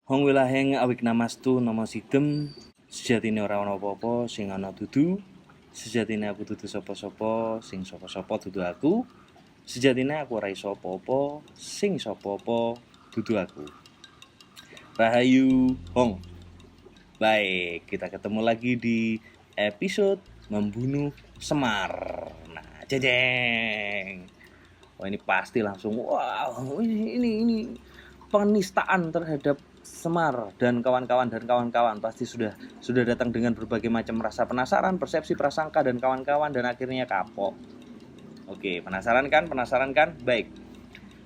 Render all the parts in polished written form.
Hong wilaheng awik namastu nama sidem. Sejatine ora ana apa-apa sing ana dudu. Sejatine aku dudu sapa-sapa sing sapa-sapa dudu aku. Sejatine aku ora iso apa-apa sing sapa-apa dudu aku. Rahayu Hong. Baik, kita ketemu lagi di episode Membunuh Semar. Nah, jejeng. Wah, ini pasti langsung wow, ini penistaan terhadap Semar dan kawan-kawan pasti sudah datang dengan berbagai macam rasa penasaran, persepsi, prasangka dan kawan-kawan dan akhirnya kapok. Oke, penasaran kan? Baik.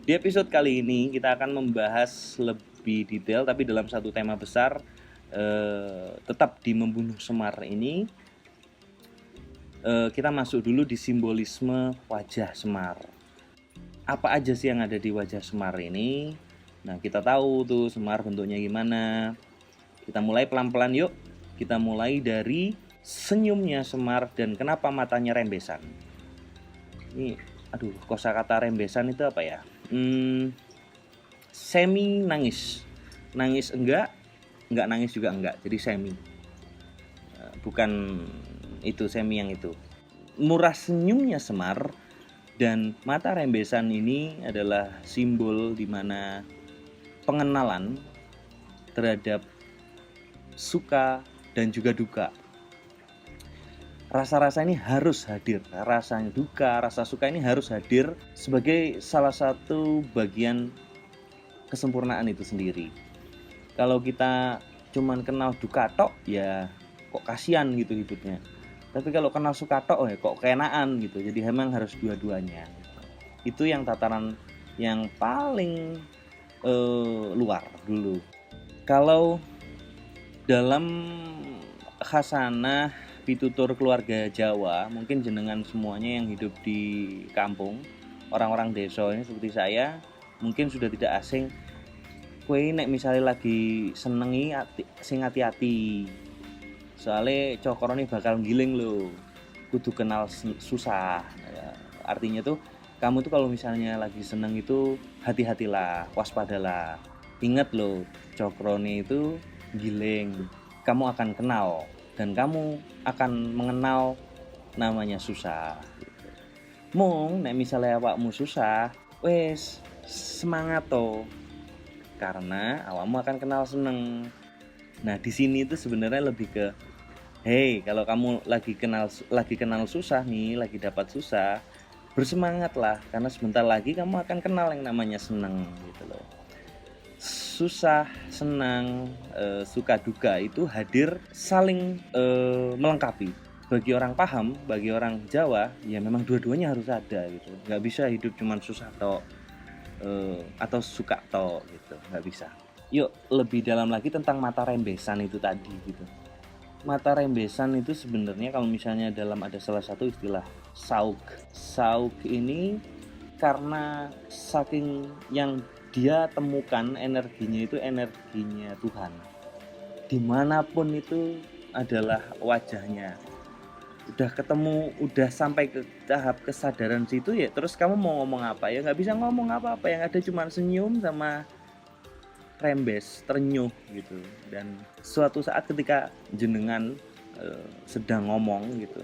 Di episode kali ini kita akan membahas lebih detail tapi dalam satu tema besar, tetap di Membunuh Semar ini. Kita masuk dulu di simbolisme wajah Semar. Apa aja sih yang ada di wajah Semar ini? Nah, kita tahu tuh Semar bentuknya gimana. Kita mulai pelan-pelan yuk. Kita mulai dari senyumnya Semar dan kenapa matanya rembesan. Ini, kosakata rembesan itu apa ya? Semi nangis. Nangis enggak nangis juga enggak. Jadi semi. Bukan itu semi yang itu. Murah senyumnya Semar dan mata rembesan ini adalah simbol di mana pengenalan terhadap suka dan juga duka. Rasa-rasa ini harus hadir. Rasa duka, rasa suka ini harus hadir sebagai salah satu bagian kesempurnaan itu sendiri. Kalau kita cuman kenal duka tok, ya kok kasihan gitu hidupnya. Tapi kalau kenal suka tok, ya kok keenaan gitu. Jadi memang harus dua-duanya. Itu yang tataran yang paling luar dulu. Kalau dalam khasanah pitutur keluarga Jawa, mungkin jenengan semuanya yang hidup di kampung, orang-orang desa ini seperti saya, mungkin sudah tidak asing. Kowe nek misalnya lagi senengi sing hati-hati. Soalnya cokorone bakal giling loh. Kudu kenal susah. Artinya tuh kamu tuh kalau misalnya lagi seneng itu hati-hatilah, waspadalah. Ingat loh, cokrone itu giling. Kamu akan kenal dan kamu akan mengenal namanya susah. Mung nek misalnya awakmu susah, wes semangat toh. Karena awakmu akan kenal seneng. Nah, di sini itu sebenarnya lebih ke hey, kalau kamu lagi kenal susah nih, lagi dapat susah, bersemangatlah karena sebentar lagi kamu akan kenal yang namanya senang gitu loh. Susah, senang, suka duka itu hadir saling melengkapi. Bagi orang paham, bagi orang Jawa, ya memang dua-duanya harus ada gitu. Nggak bisa hidup cuma susah atau suka gitu, nggak bisa. Yuk lebih dalam lagi tentang mata rembesan itu tadi gitu. Mata rembesan itu sebenarnya kalau misalnya dalam ada salah satu istilah sauk ini karena saking yang dia temukan energinya itu energinya Tuhan. Dimanapun itu adalah wajahnya. Udah ketemu, udah sampai ke tahap kesadaran situ ya terus kamu mau ngomong apa ya nggak bisa ngomong apa-apa, yang ada cuma senyum sama rembes, terenyuh gitu. Dan suatu saat ketika jenengan sedang ngomong gitu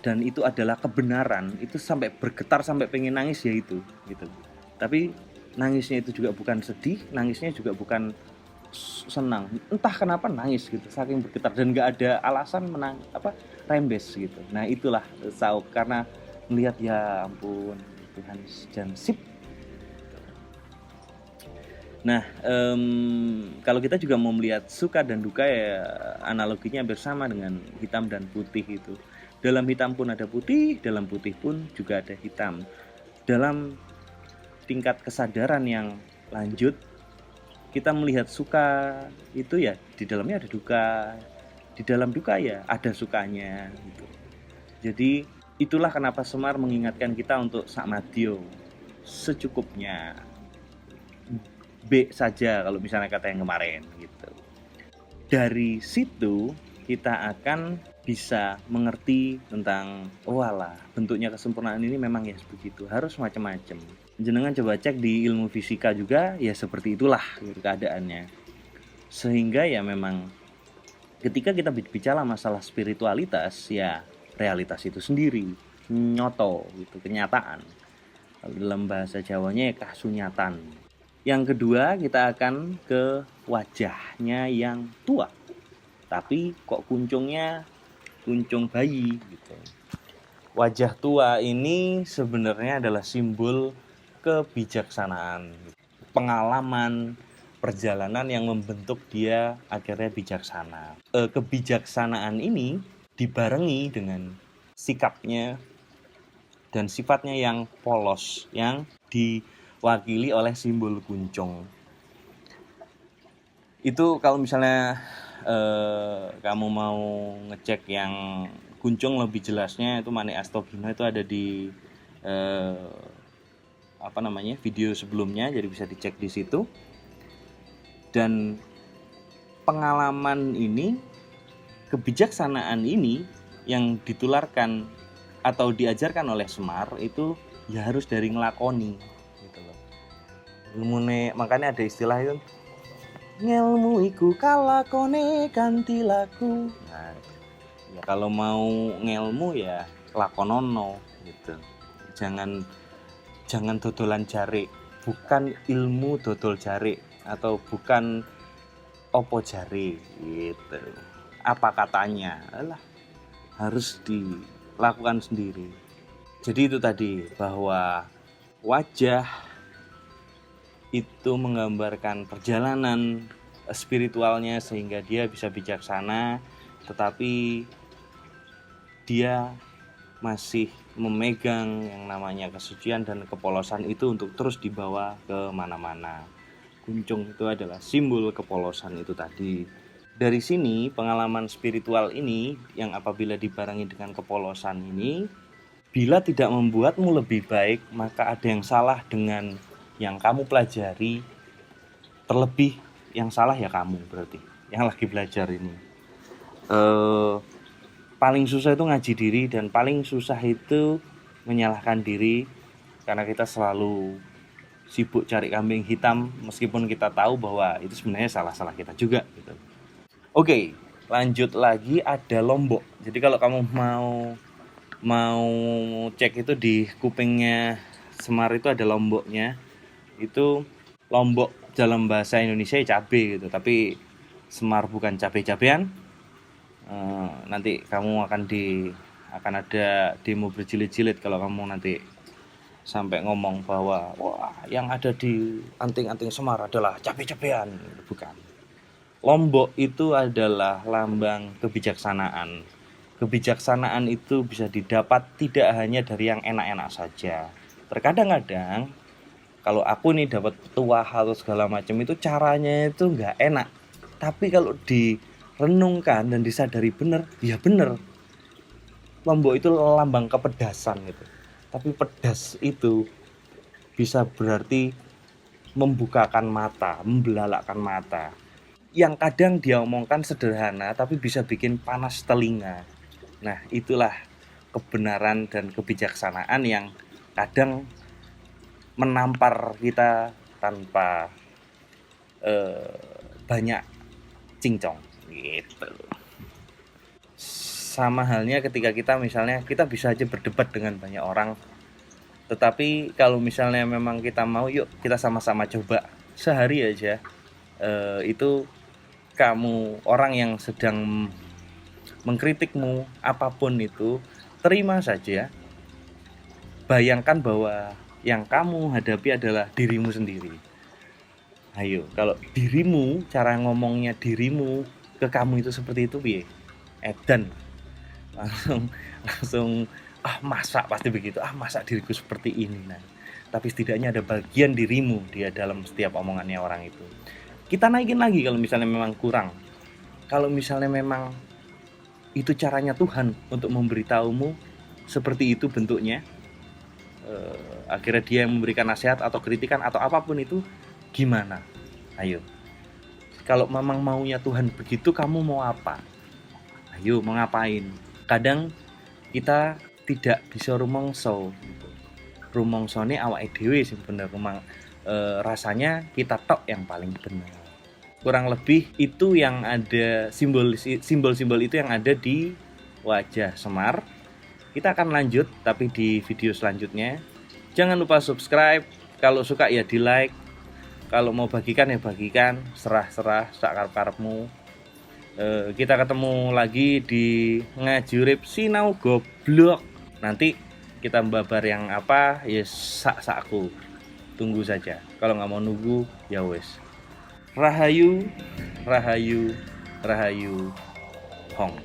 dan itu adalah kebenaran, itu sampai bergetar sampai pengen nangis ya itu gitu. Tapi nangisnya itu juga bukan sedih, nangisnya juga bukan senang, entah kenapa nangis gitu saking bergetar dan nggak ada alasan rembes gitu. Nah itulah sauk karena melihat ya ampun Tuhan dan sip. Nah, kalau kita juga mau melihat suka dan duka ya analoginya hampir sama dengan hitam dan putih itu. Dalam hitam pun ada putih, dalam putih pun juga ada hitam. Dalam tingkat kesadaran yang lanjut, kita melihat suka itu ya di dalamnya ada duka, di dalam duka ya ada sukanya gitu. Jadi itulah kenapa Semar mengingatkan kita untuk sakmadyo, secukupnya. B saja kalau misalnya kata yang kemarin gitu. Dari situ kita akan bisa mengerti tentang walah bentuknya kesempurnaan ini memang ya begitu, harus macam-macam. Jenengan coba cek di ilmu fisika juga ya seperti itulah gitu keadaannya. Sehingga ya memang ketika kita bicara masalah spiritualitas, ya realitas itu sendiri, nyoto gitu, kenyataan. Kalau dalam bahasa Jawanya ya kasunyatan. Yang kedua, kita akan ke wajahnya yang tua, tapi kok kuncungnya kuncung bayi gitu. Wajah tua ini sebenarnya adalah simbol kebijaksanaan, pengalaman perjalanan yang membentuk dia akhirnya bijaksana. Kebijaksanaan ini dibarengi dengan sikapnya dan sifatnya yang polos, yang diwakili oleh simbol kuncung. Itu kalau misalnya kamu mau ngecek yang kuncung lebih jelasnya, itu Manik Astagina itu ada di video sebelumnya, jadi bisa dicek di situ. Dan pengalaman ini, kebijaksanaan ini yang ditularkan atau diajarkan oleh Semar itu ya harus dari ngelakoni gitu loh. Makanya ada istilah itu, ngelmu iku kalakone kanthi laku. Nah, ya kalau mau ngelmu ya lakonono gitu. Jangan dodolan jarik, bukan ilmu dodol jarik atau bukan opo jari gitu. Apa katanya? Alah, harus dilakukan sendiri. Jadi itu tadi, bahwa wajah itu menggambarkan perjalanan spiritualnya sehingga dia bisa bijaksana, tetapi dia masih memegang yang namanya kesucian dan kepolosan itu untuk terus dibawa ke mana-mana. Kuncung itu adalah simbol kepolosan itu tadi. Dari sini pengalaman spiritual ini yang apabila dibarengi dengan kepolosan ini, bila tidak membuatmu lebih baik, maka ada yang salah dengan yang kamu pelajari. Terlebih yang salah ya kamu berarti, yang lagi belajar ini. Paling susah itu ngaji diri, dan paling susah itu menyalahkan diri, karena kita selalu sibuk cari kambing hitam meskipun kita tahu bahwa itu sebenarnya salah-salah kita juga gitu. Oke, lanjut lagi, ada lombok. Jadi kalau kamu mau cek itu di kupingnya Semar itu ada lomboknya. Itu lombok dalam bahasa Indonesia ya cabe gitu, tapi Semar bukan cabe-cabean. Nanti kamu akan ada demo berjilid-jilid kalau kamu nanti sampai ngomong bahwa wah yang ada di anting-anting Semar adalah cabe-cabean. Bukan. Lombok itu adalah lambang kebijaksanaan. Kebijaksanaan itu bisa didapat tidak hanya dari yang enak-enak saja. Terkadang-kadang kalau aku nih dapat petuah atau segala macam itu caranya itu nggak enak. Tapi kalau direnungkan dan disadari benar, ya benar. Lombok itu lambang kepedasan gitu. Tapi pedas itu bisa berarti membukakan mata, membelalakkan mata. Yang kadang dia omongkan sederhana tapi bisa bikin panas telinga. Nah, itulah kebenaran dan kebijaksanaan yang kadang menampar kita tanpa banyak cincong gitu. Sama halnya ketika kita bisa aja berdebat dengan banyak orang, tetapi kalau misalnya memang kita mau, yuk kita sama-sama coba sehari aja. Itu kamu orang yang sedang mengkritikmu apapun itu, terima saja. Bayangkan bahwa yang kamu hadapi adalah dirimu sendiri. Ayo, kalau dirimu, cara ngomongnya dirimu ke kamu itu seperti itu, piye? Edan. Langsung masa pasti begitu, masa diriku seperti ini. Nah, tapi setidaknya ada bagian dirimu dia dalam setiap omongannya orang itu. Kita naikin lagi kalau misalnya memang kurang. Kalau misalnya memang itu caranya Tuhan untuk memberitahumu seperti itu bentuknya, akhirnya dia yang memberikan nasihat atau kritikan atau apapun itu, gimana? Ayo, kalau memang maunya Tuhan begitu, kamu mau apa? Ayo, mau ngapain? Kadang kita tidak bisa rumongso. Rumongsone awake dhewe sing bener, rasanya kita tok yang paling benar. kurang lebih itu yang ada, simbol-simbol itu yang ada di wajah Semar. Kita akan lanjut tapi di video selanjutnya. Jangan lupa subscribe, kalau suka ya di like, kalau mau bagikan ya bagikan, serah-serah sakarep-karepmu. Kita ketemu lagi di ngajurip sinau goblok. Nanti kita babar yang apa ya sak-sakku. Tunggu saja. Kalau nggak mau nunggu ya wes. Rahayu, rahayu, rahayu, hong.